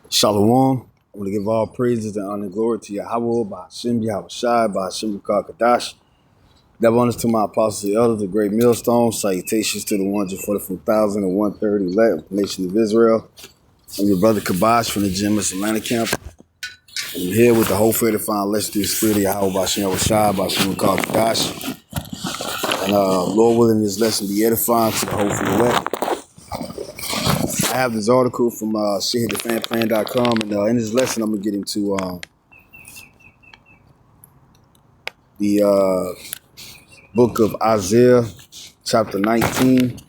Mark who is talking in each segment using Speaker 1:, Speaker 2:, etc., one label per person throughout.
Speaker 1: Shalom. I want to give all praises and honor and glory to Yahweh, by Hashem, Yahweh Shai, by Hashem, Kadash. That honors to my apostles and elders, the great millstone. Salutations to the 144,130 elect nation of Israel. I'm your brother Kabash from the Gym Atlanta camp. I'm here with the whole faith to find let's do the spirit of Yahweh, by Hashem, Yahweh Shai, by Hashem, Kadash. And Lord willing, this lesson be edifying to the whole faith elect. I have this article from shithitthefanplan.com, and in this lesson, I'm going to get into the book of Isaiah, chapter 19,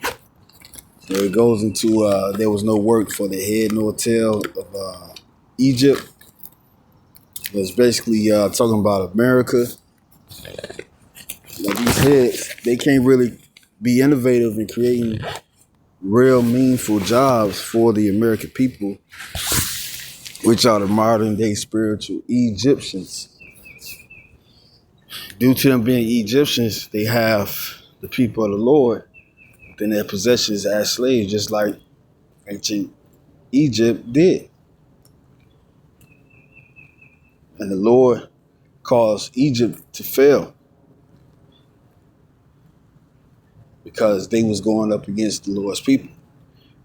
Speaker 1: where it goes into there was no work for the head nor tail of Egypt. It's basically talking about America. These heads, they can't really be innovative in creating real meaningful jobs for the American people, which are the modern day spiritual Egyptians. Due to them being Egyptians, they have the people of the Lord in their possessions as slaves, just like ancient Egypt did. And the Lord caused Egypt to fail because they was going up against the Lord's people.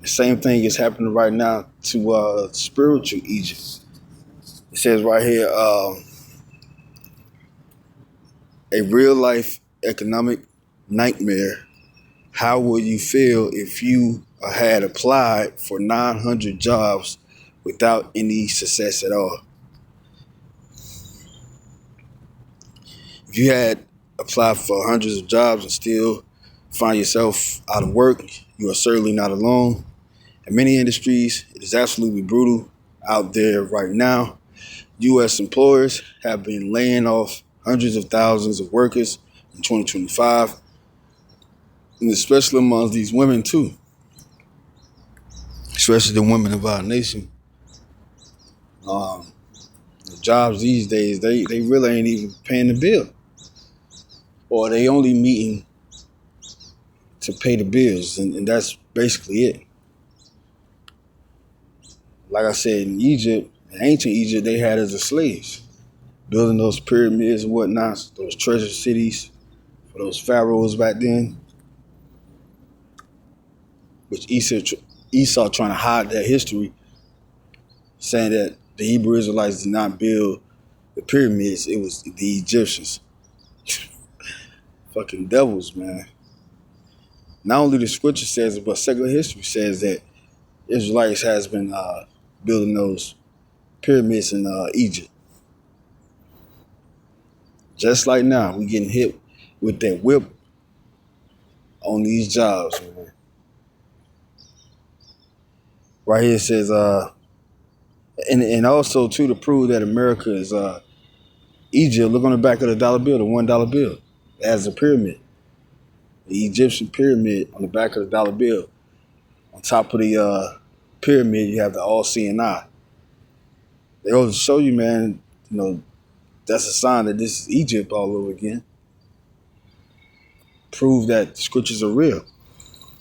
Speaker 1: The same thing is happening right now to spiritual Egypt. It says right here, a real life economic nightmare. How would you feel if you had applied for 900 jobs without any success at all? If you had applied for hundreds of jobs and still find yourself out of work, you are certainly not alone. In many industries, it is absolutely brutal out there right now. U.S. employers have been laying off hundreds of thousands of workers in 2025, and especially among these women too, especially the women of our nation. The jobs these days, they really ain't even paying the bill, or they only meeting to pay the bills, and that's basically it. Like I said, in Egypt, in ancient Egypt, they had us as slaves, building those pyramids and whatnot, those treasure cities for those pharaohs back then, which Esau trying to hide that history, saying that the Hebrew Israelites did not build the pyramids, it was the Egyptians. Fucking devils, man. Not only the scripture says it, but secular history says that Israelites has been building those pyramids in Egypt. Just like now, we getting hit with that whip on these jobs, man. Right here it says, and also too, to prove that America is Egypt, look on the back of the dollar bill, the $1 bill. It has a pyramid. The Egyptian pyramid on the back of the dollar bill. On top of the pyramid, you have the all-seeing eye. They always show you, man, that's a sign that this is Egypt all over again. Prove that the scriptures are real.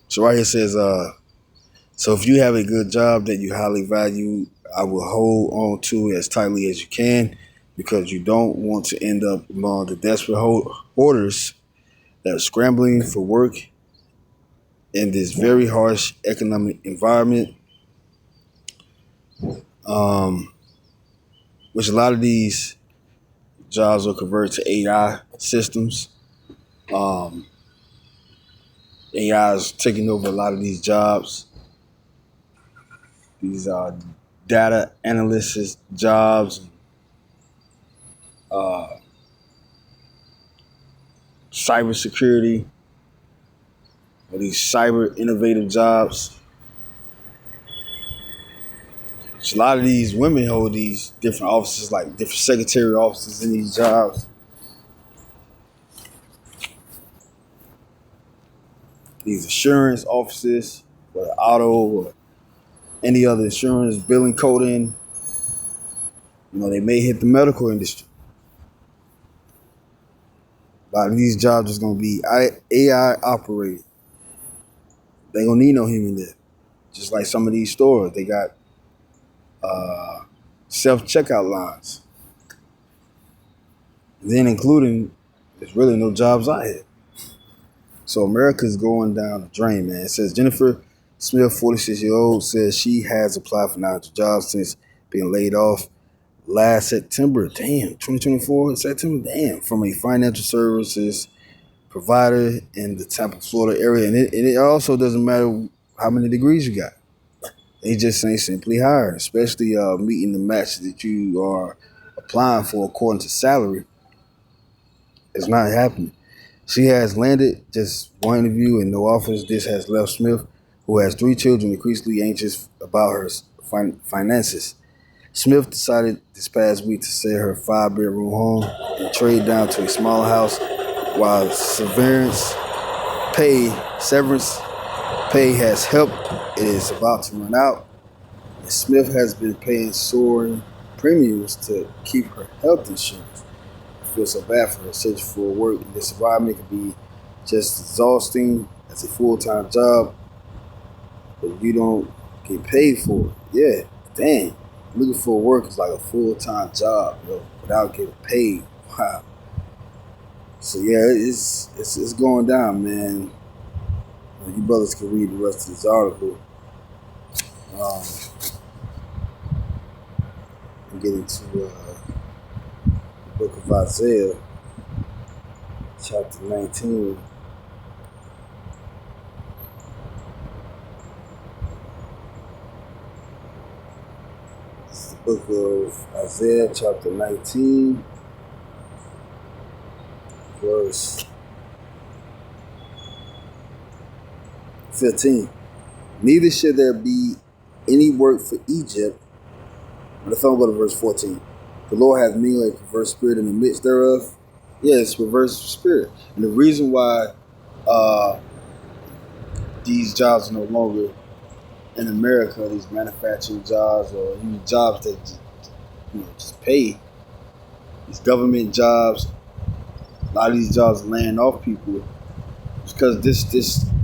Speaker 1: So right here it says, so if you have a good job that you highly value, I will hold on to it as tightly as you can, because you don't want to end up among the desperate hoarders that are scrambling for work in this very harsh economic environment, which a lot of these jobs will convert to AI systems. AI is taking over a lot of these jobs. These data analysts jobs, cybersecurity, or these cyber innovative jobs. A lot of these women hold these different offices, like different secretary offices in these jobs. These insurance offices, or auto, or any other insurance, billing, coding. They may hit the medical industry. A lot of these jobs is going to be AI operated. They don't need no human there. Just like some of these stores, they got self-checkout lines. Then including, there's really no jobs out here. So America's going down the drain, man. It says Jennifer Smith, 46-year-old, says she has applied for 900 jobs since being laid off last September. Damn, 2024, September, damn, from a financial services provider in the Tampa, Florida area. And it also doesn't matter how many degrees you got. They just ain't simply hire, especially meeting the match that you are applying for according to salary. It's not happening. She has landed just one interview and no offers. This has left Smith, who has 3 children, increasingly anxious about her finances. Smith decided this past week to sell her 5-bedroom home and trade down to a smaller house while severance pay has helped. It is about to run out. And Smith has been paying soaring premiums to keep her health insurance. I feel so bad for her. Searching for work in this environment can be just exhausting as a full-time job, but you don't get paid for it. Yeah, damn. Looking for work is like a full-time job, without getting paid. Wow. So yeah, it's going down, man. You brothers can read the rest of this article. And get into the book of Isaiah, chapter 19. This is the book of Isaiah, chapter 19, verse 15. Neither should there be any work for Egypt. But if I go to verse 14, the Lord hath mingled a perverse spirit in the midst thereof. Yes, perverse spirit. And the reason why these jobs are no longer in America, these manufacturing jobs or even jobs that just pay, these government jobs, a lot of these jobs laying off people because this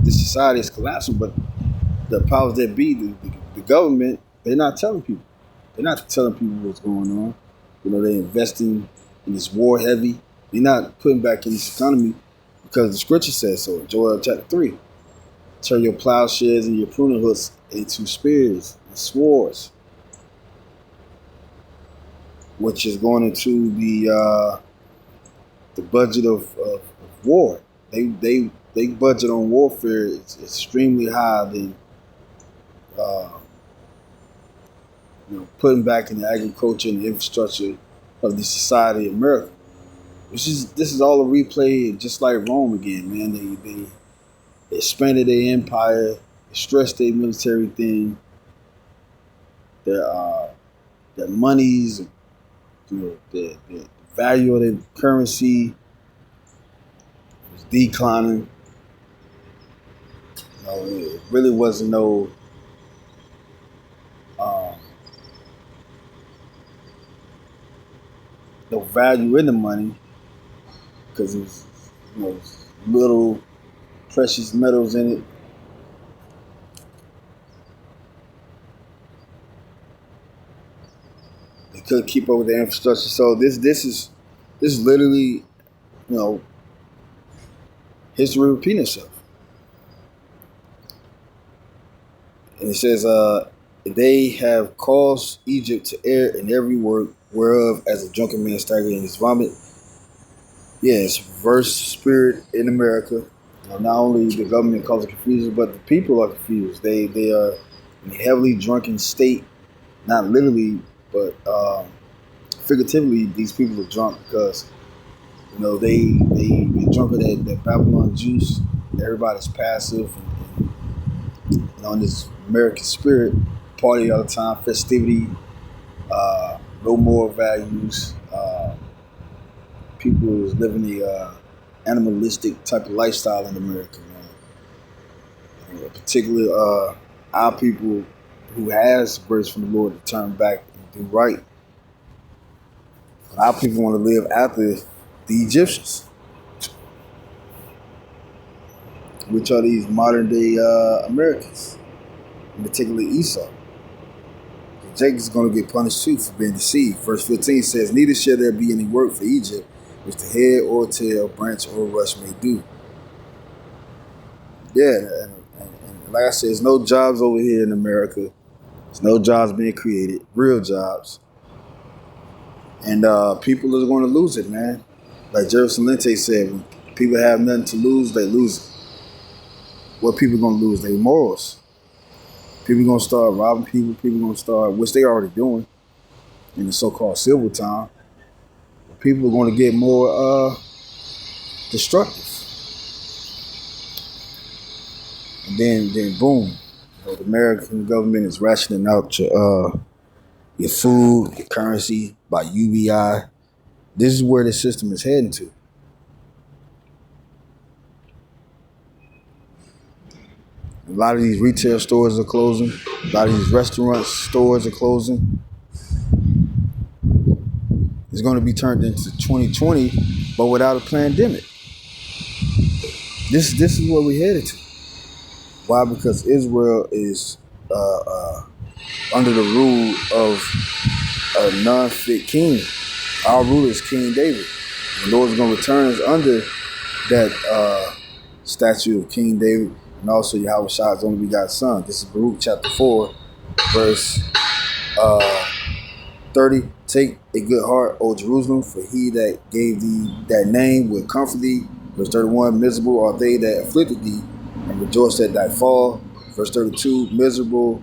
Speaker 1: society is collapsing. But the powers that be, the government, they're not telling people. They're not telling people what's going on. They're investing in this war heavy. They're not putting back in this economy because the scripture says so. Joel chapter 3. Turn your plowshares and your pruning hooks into spears and swords, which is going into the budget of war. They budget on warfare is extremely high than putting back in the agriculture and the infrastructure of the society of America. This is all a replay, just like Rome again, man. They expanded their empire, they stressed their military thing, their monies, the value of their currency was declining. It really wasn't no value in the money because it was little precious metals in it. They couldn't keep up with the infrastructure. So this is literally, history repeating itself. And it says, they have caused Egypt to err in every work whereof as a drunken man staggered in his vomit. Yes, reverse spirit in America. Not only the government causing confusion, but the people are confused. They are in a heavily drunken state, not literally, but figuratively. These people are drunk because they drunk with that Babylon juice. Everybody's passive and on this American spirit, party all the time, festivity, no moral values. People is living a animalistic type of lifestyle in America, man. Particularly our people who has grace from the Lord to turn back and do right. Our people want to live after the Egyptians, which are these modern day Americans, particularly Esau. Jacob is going to get punished too for being deceived. Verse 15 says, neither shall there be any work for Egypt, which the head or tail, branch or rush may do. Yeah, and like I said, there's no jobs over here in America. There's no jobs being created, real jobs. And people are going to lose it, man. Like Jefferson Lente said, when people have nothing to lose, they lose it. What people going to lose? Their morals. People going to start robbing people. People going to start, which they already doing in the so-called civil time. People are going to get more destructive. And then boom, the American government is rationing out your food, your currency by UBI. This is where the system is heading to. A lot of these retail stores are closing. A lot of these restaurant stores are closing. It's going to be turned into 2020, but without a pandemic. This is what we're headed to. Why? Because Israel is under the rule of a non-fit king. Our ruler is King David. The Lord is going to return us under that statue of King David, and also Yahweh Shai's only begotten son. This is Baruch chapter 4, verse 30. Take a good heart, O Jerusalem, for he that gave thee that name will comfort thee. Verse 31, miserable are they that afflicted thee, and rejoice at thy fall. Verse 32, miserable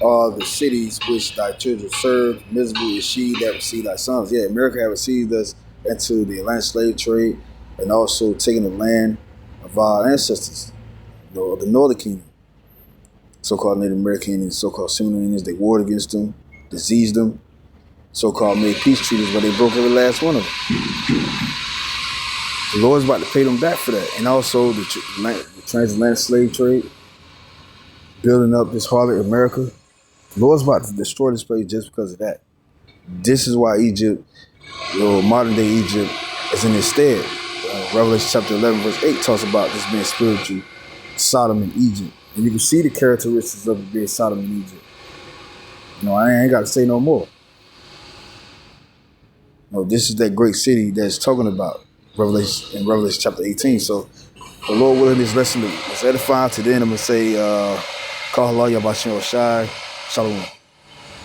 Speaker 1: are the cities which thy children serve. Miserable is she that received thy sons. Yeah, America have received us into the Atlantic slave trade, and also taking the land of our ancestors, the Northern Kingdom. So-called Native American Indians, so-called Seminole Indians, they warred against them, diseased them, so-called made peace treaties, but they broke every last one of them. The Lord's about to pay them back for that. And also the transatlantic slave trade, building up this harlot America. The Lord's about to destroy this place just because of that. This is why Egypt, modern day Egypt, is in its stead. Revelation chapter 11 verse 8 talks about this being spiritual Sodom and Egypt. And you can see the characteristics of it being Sodom and Egypt. I ain't got to say no more. This is that great city that's talking about in Revelation chapter 18. So, the Lord willing, this lesson is edifying. To then I'm going to say, Kah Allah Yabashim Shai. Shalom.